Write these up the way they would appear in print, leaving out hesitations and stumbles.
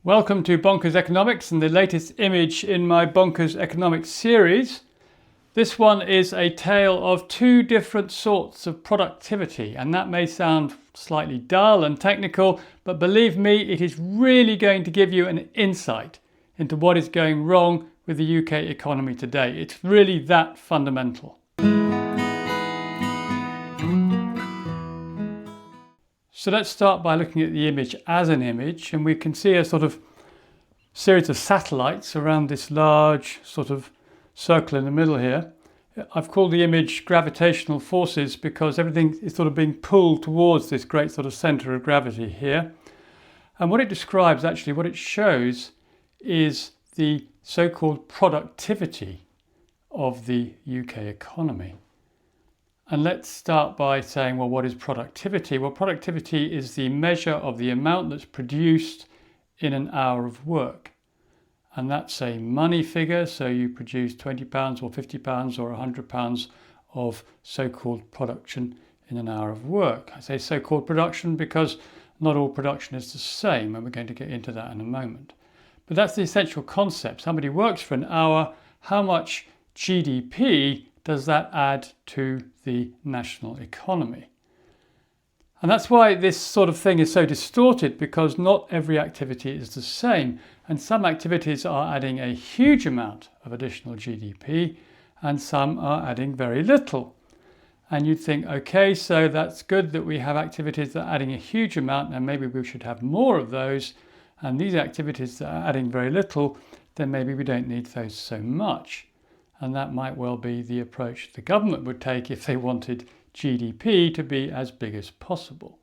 Welcome to Bonkers Economics and the latest image in my Bonkers Economics series. This one is a tale of two different sorts of productivity, and that may sound slightly dull and technical, but believe me, it is really going to give you an insight into what is going wrong with the UK economy today. It's really that fundamental. So let's start by looking at the image as an image, and we can see a sort of series of satellites around this large sort of circle in the middle here. I've called the image gravitational forces because everything is sort of being pulled towards this great sort of centre of gravity here. And what it describes, actually, what it shows is the so-called productivity of the UK economy. And let's start by saying, well, what is productivity? Well, productivity is the measure of the amount that's produced in an hour of work. And that's a money figure, so you produce £20 or £50 or £100 of so-called production in an hour of work. I say so-called production because not all production is the same, and we're going to get into that in a moment. But that's the essential concept. Somebody works for an hour, how much GDP does that add to the national economy? And that's why this sort of thing is so distorted, because not every activity is the same. And some activities are adding a huge amount of additional GDP, and some are adding very little. And you'd think, okay, so that's good that we have activities that are adding a huge amount, and maybe we should have more of those. And these activities that are adding very little, then maybe we don't need those so much. And that might well be the approach the government would take if they wanted GDP to be as big as possible.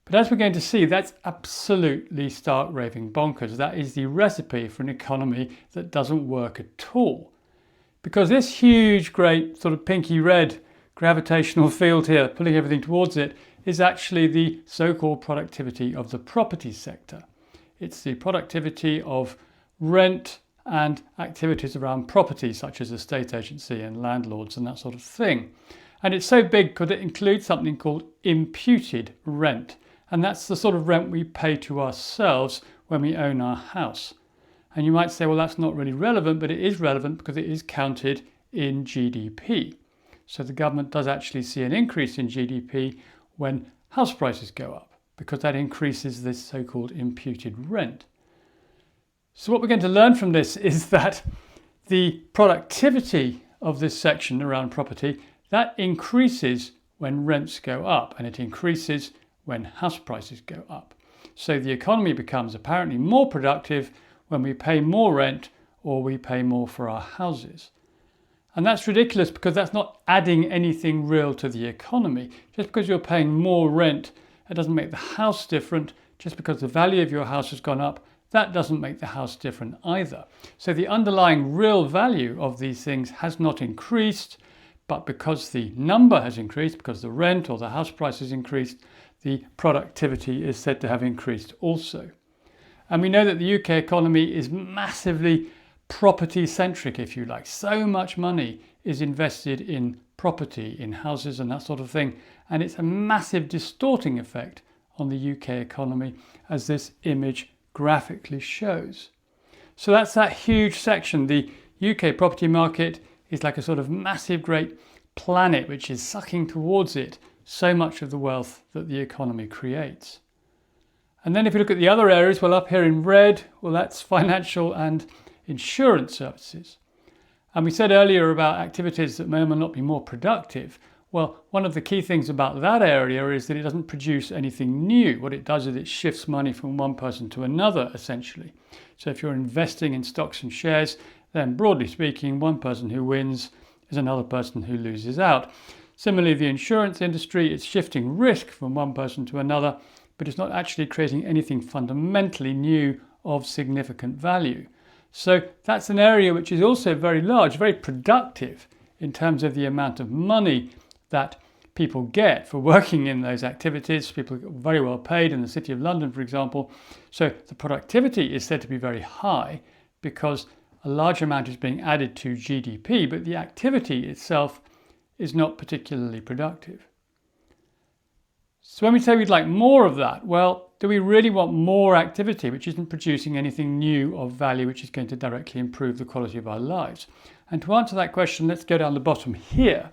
But as we're going to see, that's absolutely stark raving bonkers. That is the recipe for an economy that doesn't work at all. Because this huge, great sort of pinky red gravitational field here, pulling everything towards it, is actually the so-called productivity of the property sector. It's the productivity of rent and activities around property, such as estate agency and landlords and that sort of thing. And it's so big because it includes something called imputed rent. And that's the sort of rent we pay to ourselves when we own our house. And you might say, well, that's not really relevant, but it is relevant because it is counted in GDP. So the government does actually see an increase in GDP when house prices go up, because that increases this so-called imputed rent. So what we're going to learn from this is that the productivity of this section around property, that increases when rents go up, and it increases when house prices go up. So the economy becomes apparently more productive when we pay more rent or we pay more for our houses. And that's ridiculous, because that's not adding anything real to the economy. Just because you're paying more rent, it doesn't make the house different. Just because the value of your house has gone up, that doesn't make the house different either. So the underlying real value of these things has not increased, but because the number has increased, because the rent or the house price has increased, the productivity is said to have increased also. And we know that the UK economy is massively property-centric, if you like. So much money is invested in property, in houses and that sort of thing. And it's a massive distorting effect on the UK economy, as this image graphically shows. So that's that huge section. The UK property market is like a sort of massive great planet which is sucking towards it so much of the wealth that the economy creates. And then if you look at the other areas, well, up here in red, well, that's financial and insurance services. And we said earlier about activities that may or may not be more productive. Well, one of the key things about that area is that it doesn't produce anything new. What it does is it shifts money from one person to another, essentially. So if you're investing in stocks and shares, then broadly speaking, one person who wins is another person who loses out. Similarly, the insurance industry, it's shifting risk from one person to another, but it's not actually creating anything fundamentally new of significant value. So that's an area which is also very large, very productive in terms of the amount of money that people get for working in those activities. People get very well paid in the City of London, for example. So the productivity is said to be very high because a large amount is being added to GDP, but the activity itself is not particularly productive. So when we say we'd like more of that, well, do we really want more activity which isn't producing anything new of value which is going to directly improve the quality of our lives? And to answer that question, let's go down the bottom here.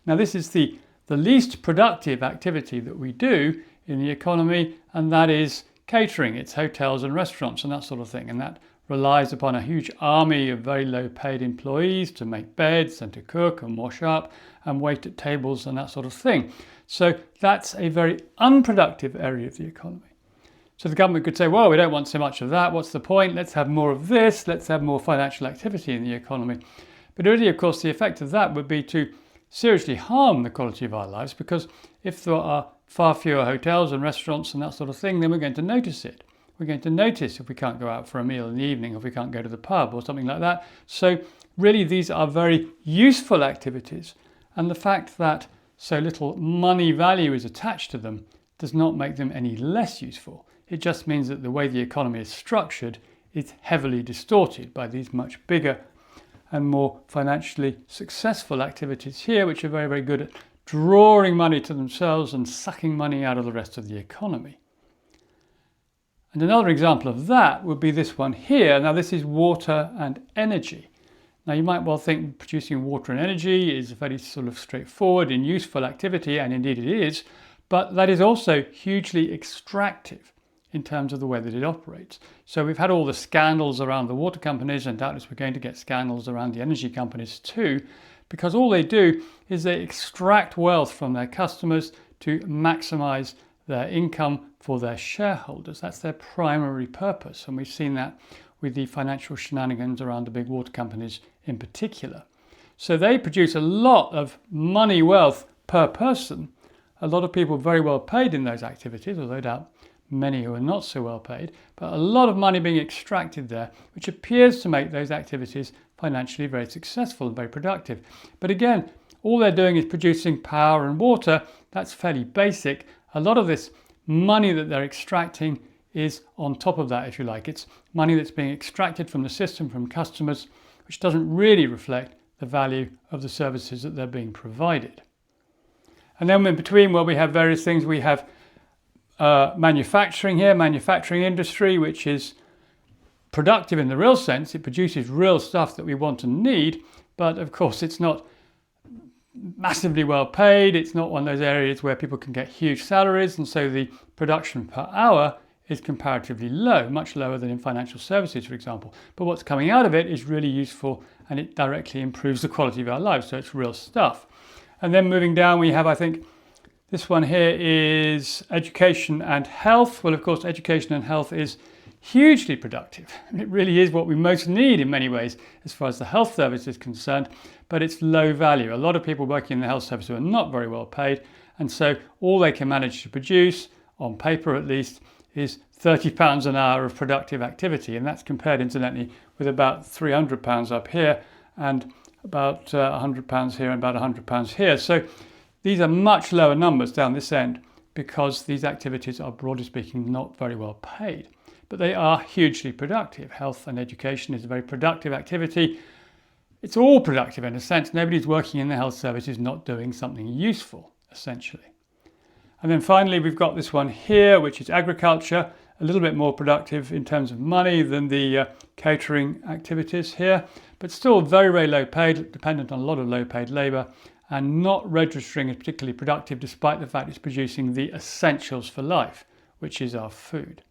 Now this is the least productive activity that we do in the economy, and that is catering. It's hotels and restaurants and that sort of thing, and that relies upon a huge army of very low paid employees to make beds and to cook and wash up and wait at tables and that sort of thing. So that's a very unproductive area of the economy. So the government could say, well, we don't want so much of that. What's the point? Let's have more of this. Let's have more financial activity in the economy. But really, of course, the effect of that would be to seriously harm the quality of our lives, because if there are far fewer hotels and restaurants and that sort of thing, then we're going to notice it. We're going to notice if we can't go out for a meal in the evening, if we can't go to the pub or something like that. So really, these are very useful activities. And the fact that so little money value is attached to them does not make them any less useful. It just means that the way the economy is structured is heavily distorted by these much bigger and more financially successful activities here, which are very, very good at drawing money to themselves and sucking money out of the rest of the economy. And another example of that would be this one here. Now this is water and energy. Now you might well think producing water and energy is a very sort of straightforward and useful activity, and indeed it is, but that is also hugely extractive in terms of the way that it operates. So we've had all the scandals around the water companies, and doubtless we're going to get scandals around the energy companies too, because all they do is they extract wealth from their customers to maximize their income for their shareholders. That's their primary purpose, and we've seen that with the financial shenanigans around the big water companies in particular. So they produce a lot of money wealth per person, a lot of people very well paid in those activities, although I doubt many who are not so well paid, but a lot of money being extracted there, which appears to make those activities financially very successful and very productive. But again, all they're doing is producing power and water. That's fairly basic. A lot of this money that they're extracting is on top of that, if you like. It's money that's being extracted from the system, from customers, which doesn't really reflect the value of the services that they're being provided. And then in between, well, we have various things. We have manufacturing here, manufacturing industry, which is productive in the real sense. It produces real stuff that we want and need, but of course it's not massively well paid. It's not one of those areas where people can get huge salaries, and so the production per hour is comparatively low, much lower than in financial services, for example. But what's coming out of it is really useful, and it directly improves the quality of our lives, so it's real stuff. And then moving down, we have, I think, this one here is education and health. Well, of course, education and health is hugely productive. It really is what we most need in many ways as far as the health service is concerned, but it's low value. A lot of people working in the health service are not very well paid, and so all they can manage to produce, on paper at least, is £30 an hour of productive activity, and that's compared incidentally with about £300 up here and about £100 here and about £100 here. So these are much lower numbers down this end because these activities are, broadly speaking, not very well paid. But they are hugely productive. Health and education is a very productive activity. It's all productive in a sense. Nobody's working in the health service who's not doing something useful, essentially. And then finally, we've got this one here, which is agriculture, a little bit more productive in terms of money than the catering activities here, but still very, very low paid, dependent on a lot of low paid labour, and not registering as particularly productive despite the fact it's producing the essentials for life, which is our food.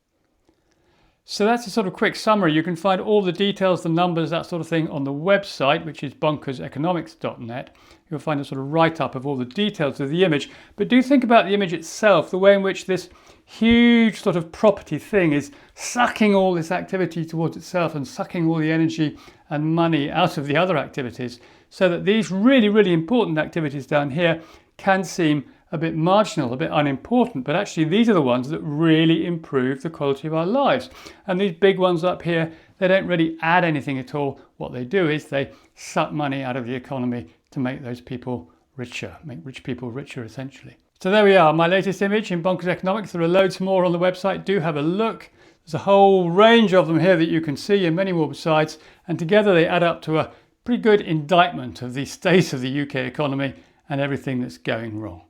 So that's a sort of quick summary. You can find all the details, the numbers, that sort of thing on the website, which is bonkerseconomics.net. You'll find a sort of write-up of all the details of the image. But do think about the image itself, the way in which this huge sort of property thing is sucking all this activity towards itself and sucking all the energy and money out of the other activities, so that these really, really important activities down here can seem a bit marginal, a bit unimportant, but actually these are the ones that really improve the quality of our lives. And these big ones up here, they don't really add anything at all. What they do is they suck money out of the economy to make those people richer, make rich people richer essentially. So there we are, my latest image in Bonkers Economics. There are loads more on the website. Do have a look. There's a whole range of them here that you can see, and many more besides, and together they add up to a pretty good indictment of the state of the UK economy and everything that's going wrong.